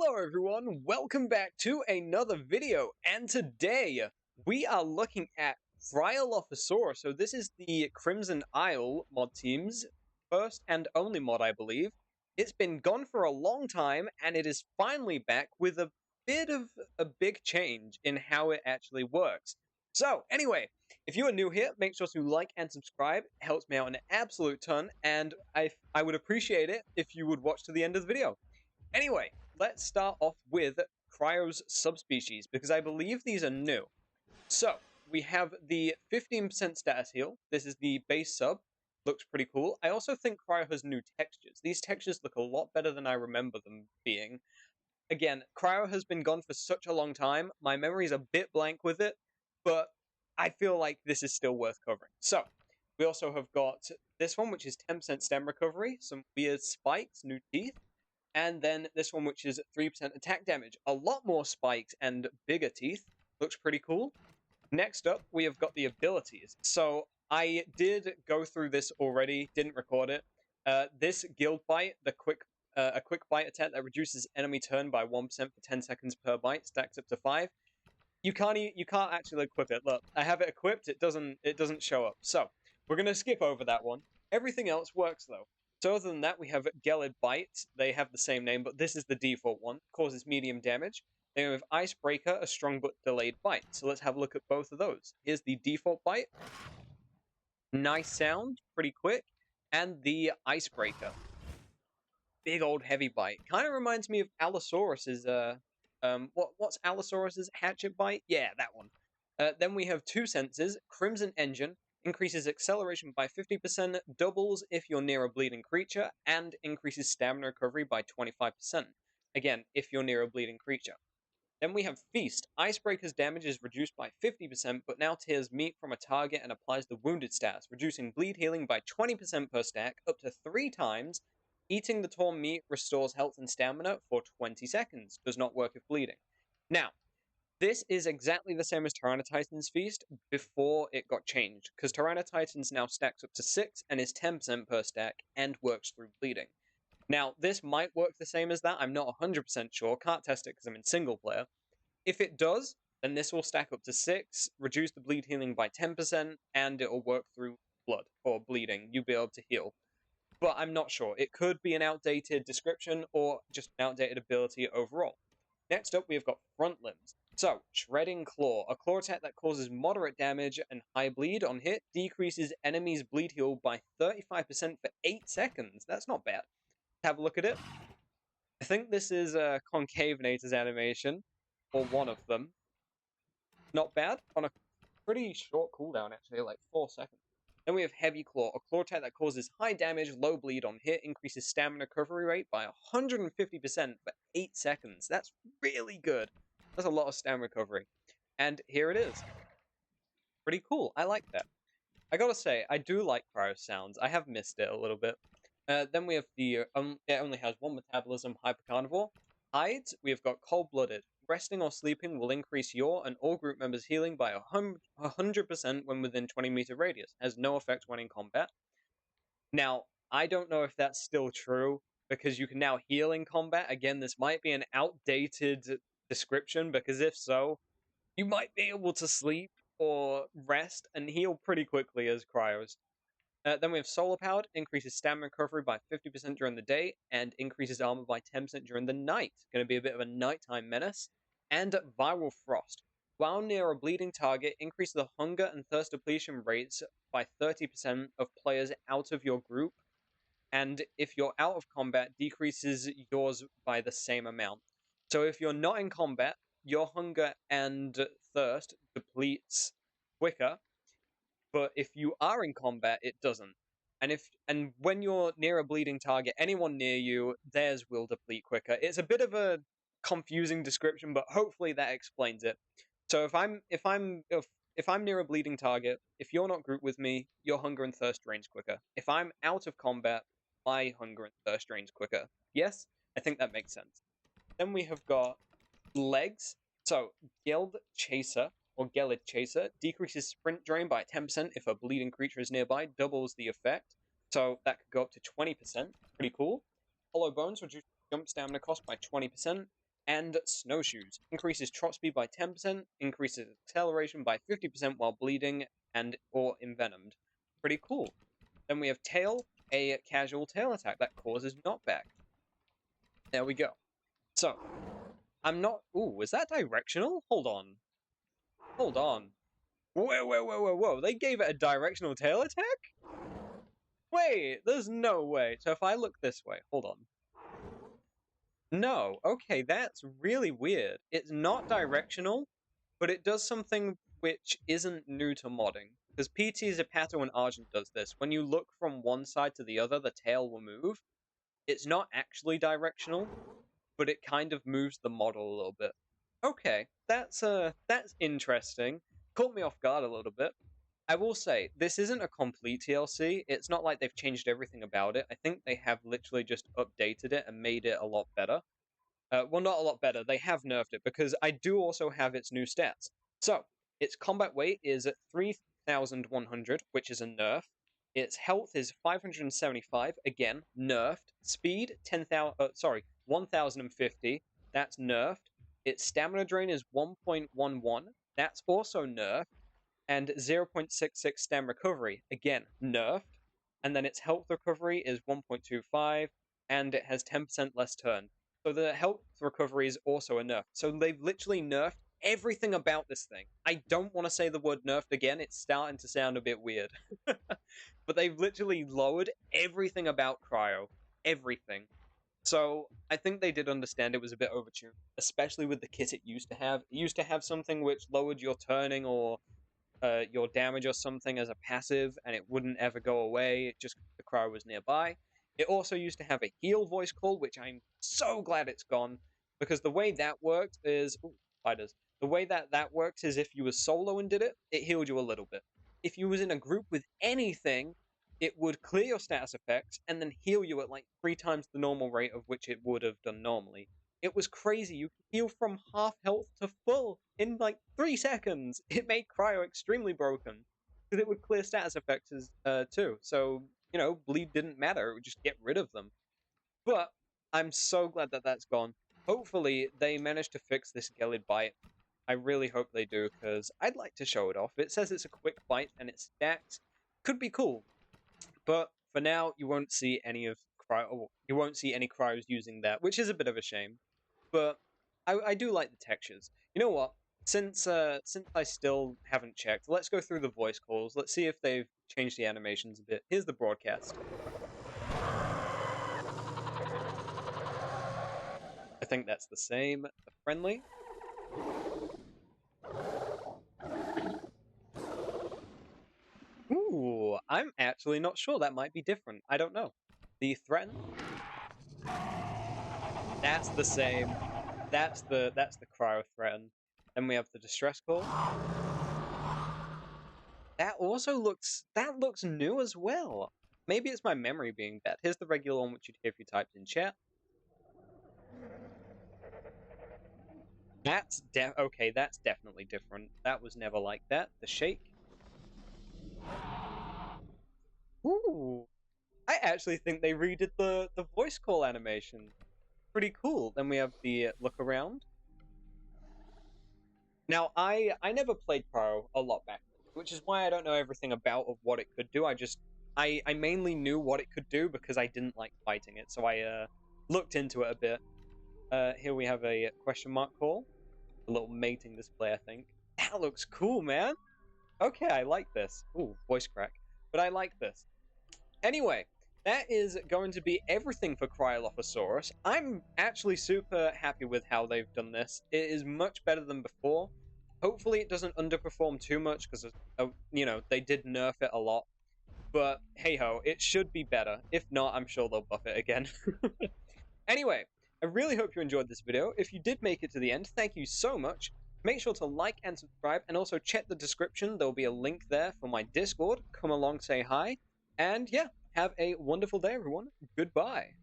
Hello everyone, welcome back to another video, and today we are looking at CRYOLOPHOSAURUS. So this is the Crimson Isle mod team's first and only mod, I believe. It's been gone for a long time, and it is finally back with a bit of a big change in how it actually works. So anyway, if you are new here, make sure to like and subscribe. It helps me out an absolute ton, and I would appreciate it if you would watch to the end of the video. Anyway, let's start off with Cryo's subspecies, because I believe these are new. So, we have the 15% status heal. This is the base sub. Looks pretty cool. I also think Cryo has new textures. These textures look a lot better than I remember them being. Again, Cryo has been gone for such a long time. My memory's a bit blank with it, but I feel like this is still worth covering. So, we also have got this one, which is 10% stem recovery, some weird spikes, new teeth. And then this one, which is 3% attack damage. A lot more spikes and bigger teeth. Looks pretty cool. Next up, we have got the abilities. So I did go through this already, didn't record it. This Guild Bite, a quick bite attack that reduces enemy turn by 1% for 10 seconds per bite, stacks up to 5. You can't actually equip it. Look, I have it equipped, it doesn't show up. So we're gonna skip over that one. Everything else works though. So other than that, we have Gelid Bite. They have the same name, but this is the default one. Causes medium damage. Then we have Icebreaker, a strong but delayed bite. So let's have a look at both of those. Here's the default bite. Nice sound, pretty quick. And the Icebreaker. Big old heavy bite. Kind of reminds me of Allosaurus's, what's Allosaurus's hatchet bite? Yeah, that one. Then we have two senses. Crimson Engine. Increases acceleration by 50%, doubles if you're near a bleeding creature, and increases stamina recovery by 25%. Again, if you're near a bleeding creature. Then we have Feast. Icebreaker's damage is reduced by 50%, but now tears meat from a target and applies the wounded status, reducing bleed healing by 20% per stack, up to 3 times. Eating the torn meat restores health and stamina for 20 seconds. Does not work if bleeding. Now, this is exactly the same as Tyranititan's Feast before it got changed, because Tyranititan's now stacks up to 6 and is 10% per stack and works through bleeding. Now, this might work the same as that, I'm not 100% sure, can't test it because I'm in single player. If it does, then this will stack up to 6, reduce the bleed healing by 10%, and it will work through blood, or bleeding, you'll be able to heal. But I'm not sure, it could be an outdated description, or just an outdated ability overall. Next up, we've got Front Limbs. So, Shredding Claw, a claw attack that causes moderate damage and high bleed on hit, decreases enemies' bleed heal by 35% for 8 seconds. That's not bad. Have a look at it. I think this is Concavenator's animation, or one of them. Not bad, on a pretty short cooldown actually, like 4 seconds. Then we have Heavy Claw, a claw attack that causes high damage, low bleed on hit, increases stamina recovery rate by 150% for 8 seconds. That's really good. That's a lot of stamina recovery. And here it is. Pretty cool. I like that. I gotta say, I do like Cryo sounds. I have missed it a little bit. Then we have the, it only has one Metabolism, Hypercarnivore. Hides, we have got Cold-Blooded. Resting or sleeping will increase your and all group members' healing by 100% when within 20-meter radius. Has no effect when in combat. Now, I don't know if that's still true, because you can now heal in combat. Again, this might be an outdated description, because if so, you might be able to sleep or rest and heal pretty quickly as Cryos. Then we have Solar Powered, increases stamina recovery by 50% during the day, and increases armor by 10% during the night. Going to be a bit of a nighttime menace. And Viral Frost. While near a bleeding target, increase the hunger and thirst depletion rates by 30% of players out of your group. And if you're out of combat, decreases yours by the same amount. So if you're not in combat, your hunger and thirst depletes quicker. But if you are in combat, it doesn't. And when you're near a bleeding target, anyone near you, theirs will deplete quicker. It's a bit of a confusing description, but hopefully that explains it. So if I'm near a bleeding target, if you're not grouped with me, your hunger and thirst drains quicker. If I'm out of combat, my hunger and thirst drains quicker. Yes, I think that makes sense. Then we have got legs. So Geld Chaser, or Gelid Chaser, decreases sprint drain by 10% if a bleeding creature is nearby, doubles the effect. So that could go up to 20%. Pretty cool. Hollow Bones reduces jump stamina cost by 20%. And Snowshoes. Increases trot speed by 10%, increases acceleration by 50% while bleeding and or envenomed. Pretty cool. Then we have Tail, a casual tail attack that causes knockback. There we go. So, I'm not... Ooh, is that directional? Hold on. Hold on. Whoa. They gave it a directional tail attack? Wait, there's no way. So if I look this way, hold on. No, okay, that's really weird. It's not directional, but it does something which isn't new to modding. Because PT, Zapato, and Argent does this. When you look from one side to the other, the tail will move. It's not actually directional, but it kind of moves the model a little bit. Okay, that's interesting. Caught me off guard a little bit. I will say, this isn't a complete TLC. It's not like they've changed everything about it. I think they have literally just updated it and made it a lot better. Well, not a lot better. They have nerfed it because I do also have its new stats. So, its combat weight is 3,100, which is a nerf. Its health is 575, again, nerfed. Speed, 1,050, that's nerfed. Its stamina drain is 1.11, that's also nerfed. And 0.66 stam recovery, again, nerfed. And then its health recovery is 1.25, and it has 10% less turn. So the health recovery is also a nerf. So they've literally nerfed everything about this thing. I don't want to say the word nerfed again, it's starting to sound a bit weird. But they've literally lowered everything about Cryo. Everything. So I think they did understand it was a bit overtuned, especially with the kit it used to have. It used to have something which lowered your turning or your damage or something as a passive, and it wouldn't ever go away, just the Cryo was nearby. It also used to have a heal voice call, which I'm so glad it's gone, because the way that worked is... Ooh, spiders. The way that works is if you were solo and did it, it healed you a little bit. If you was in a group with anything, it would clear your status effects and then heal you at like 3 times the normal rate of which it would have done normally. It was crazy. You could heal from half health to full in like 3 seconds. It made Cryo extremely broken because it would clear status effects too. So, you know, bleed didn't matter. It would just get rid of them. But I'm so glad that that's gone. Hopefully, they managed to fix this Gelid bite. I really hope they do because I'd like to show it off. It says it's a quick bite and it's stacked. Could be cool. But for now, you won't see any of Cryo. You won't see any Cryos using that, which is a bit of a shame. But I do like the textures. You know what? Since I still haven't checked, let's go through the voice calls. Let's see if they've changed the animations a bit. Here's the broadcast. I think that's the same. The friendly. Ooh, I'm actually not sure. That might be different. I don't know. The threaten. That's the same. That's the Cryo threaten. Then we have the distress call. That also looks new as well. Maybe it's my memory being bad. Here's the regular one which you'd hear if you typed in chat. That's okay, that's definitely different. That was never like that. The shake. Ooh. I actually think they redid the voice call animation. Pretty cool. Then we have the look around. Now, I never played Cryo a lot back then, which is why I don't know everything about of what it could do. I mainly knew what it could do because I didn't like fighting it, so I looked into it a bit. Here we have a question mark call. A little mating display, I think. That looks cool, man. Okay, I like this. Ooh, voice crack. But I like this. Anyway, that is going to be everything for CRYOLOPHOSAURUS. I'm actually super happy with how they've done this. It is much better than before. Hopefully it doesn't underperform too much because, you know, they did nerf it a lot. But hey-ho, it should be better. If not, I'm sure they'll buff it again. Anyway, I really hope you enjoyed this video. If you did make it to the end, thank you so much. Make sure to like and subscribe, and also check the description. There'll be a link there for my Discord. Come along, say hi. And yeah, have a wonderful day, everyone. Goodbye.